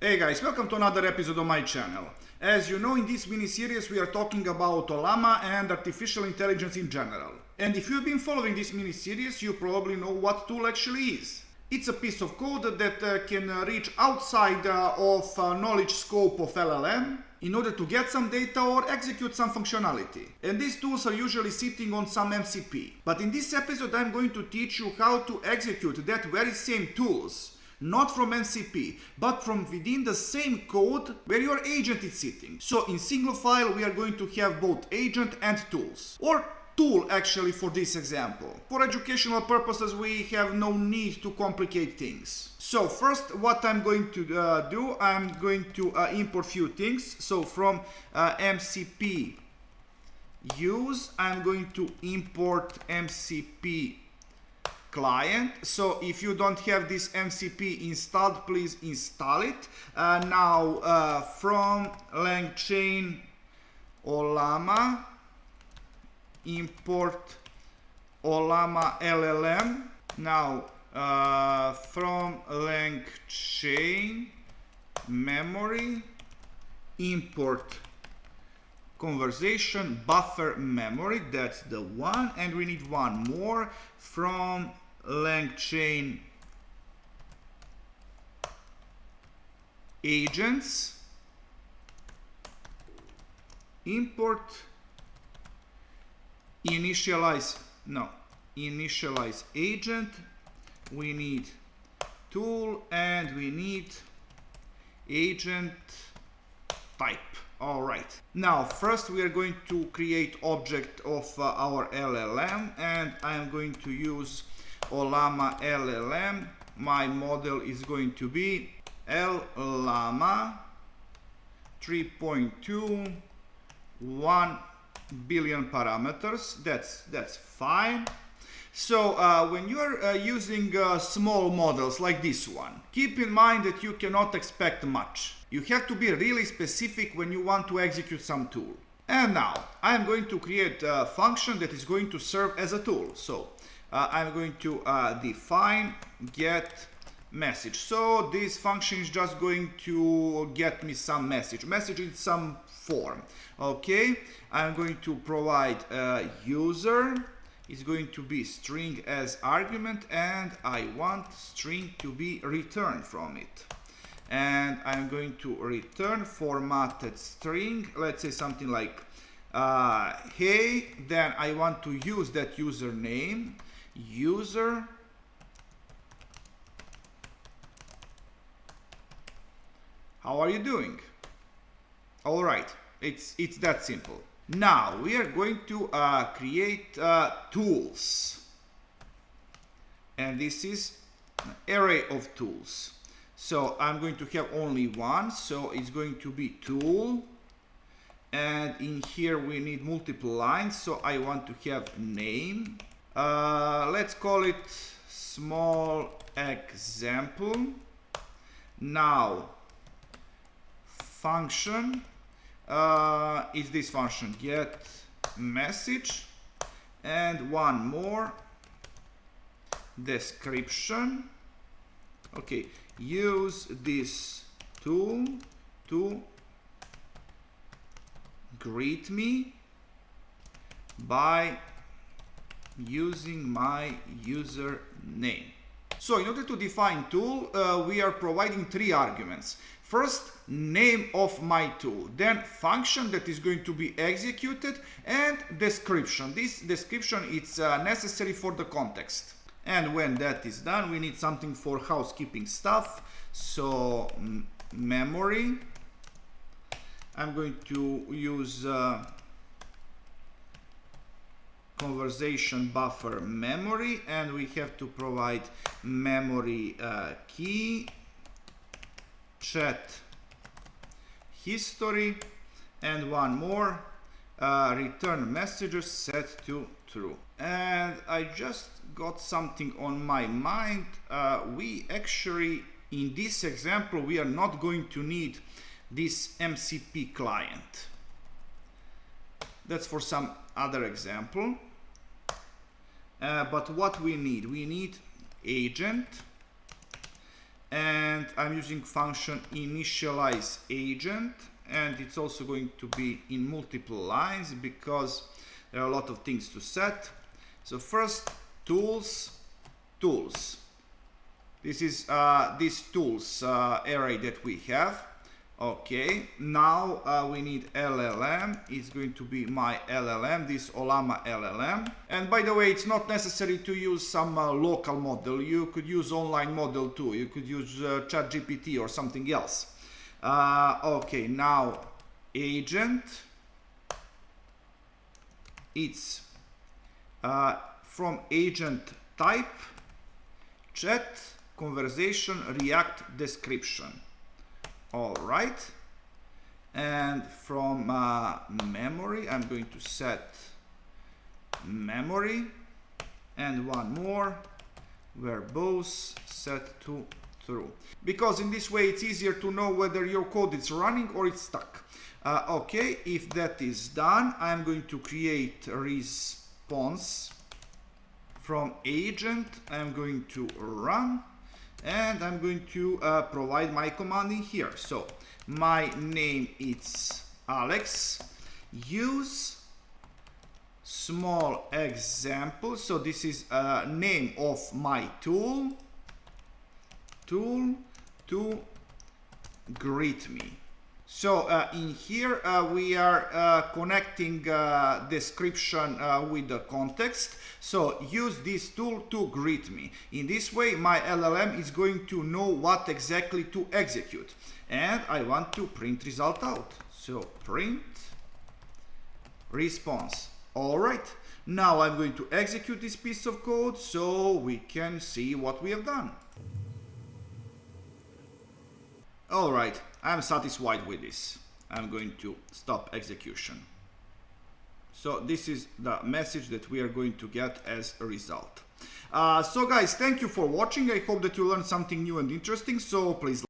Hey guys, welcome to another episode of my channel. As you know, in this mini-series we are talking about Ollama and artificial intelligence in general. And if you've been following this mini-series, you probably know what tool actually is. It's a piece of code that can reach outside of knowledge scope of LLM in order to get some data or execute some functionality. And these tools are usually sitting on some MCP. But in this episode I'm going to teach you how to execute that very same tools, not from MCP, but from within the same code where your agent is sitting. So in single file we are going to have both agent and tools. Or tool actually for this example. For educational purposes we have no need to complicate things. So first what I'm going to do, I'm going to import few things. So from MCP use, I'm going to import MCP client. So if you don't have this MCP installed, please install it. Now from LangChain Ollama, import Ollama LLM. Now from LangChain memory, import conversation buffer memory, that's the one, and we need one more from LangChain agents, import initialize agent, we need tool, and we need agent type. All right, now first we are going to create object of our LLM, and I am going to use Ollama LLM. My model is going to be Ollama 3.2, 1 billion parameters. That's fine. So when you are using small models like this one, keep in mind that you cannot expect much. You have to be really specific when you want to execute some tool. And now I'm going to create a function that is going to serve as a tool. So I'm going to define get message. So this function is just going to get me some message in some form. Okay, I'm going to provide a user. Is going to be string as argument, and I want string to be returned from it. And I'm going to return formatted string, let's say something like hey, then I want to use that username, user how are you doing? All right, it's that simple. Now we are going to create tools, and this is an array of tools. So I'm going to have only one, so it's going to be tool, and in here we need multiple lines, so I want to have name. Let's call it small example. Now function is this function get message, and one more description. Okay, use this tool to greet me by using my username. So in order to define tool, we are providing three arguments. First, name of my tool, then function that is going to be executed, and description. This description is necessary for the context. And when that is done, we need something for housekeeping stuff. So memory, I'm going to use conversation buffer memory, and we have to provide memory key, chat history, and one more return messages set to true. And I just got something on my mind. We actually, in this example, we are not going to need this MCP client. That's for some other example. But what we need agent, and I'm using function initialize agent, and it's also going to be in multiple lines because there are a lot of things to set. So first, tools. This is this tools array that we have. Okay, now we need LLM. It's going to be my LLM, this Ollama LLM. And by the way, it's not necessary to use some local model. You could use online model too. You could use ChatGPT or something else. Okay, now agent. It's from agent type, chat, conversation, React, description. All right, and from memory, I'm going to set memory, and one more, verbose set to true, because in this way it's easier to know whether your code is running or it's stuck. Okay, if that is done, I'm going to create a response from agent. I'm going to run, and I'm going to provide my command in here. So my name is Alex. Use small example. So this is name of my tool to greet me. So in here we are connecting description with the context. So use this tool to greet me. In this way, my LLM is going to know what exactly to execute. And I want to print result out. So print response. All right. Now I'm going to execute this piece of code so we can see what we have done. All right. I'm satisfied with this. I'm going to stop execution. So this is the message that we are going to get as a result. So guys, thank you for watching. I hope that you learned something new and interesting. So please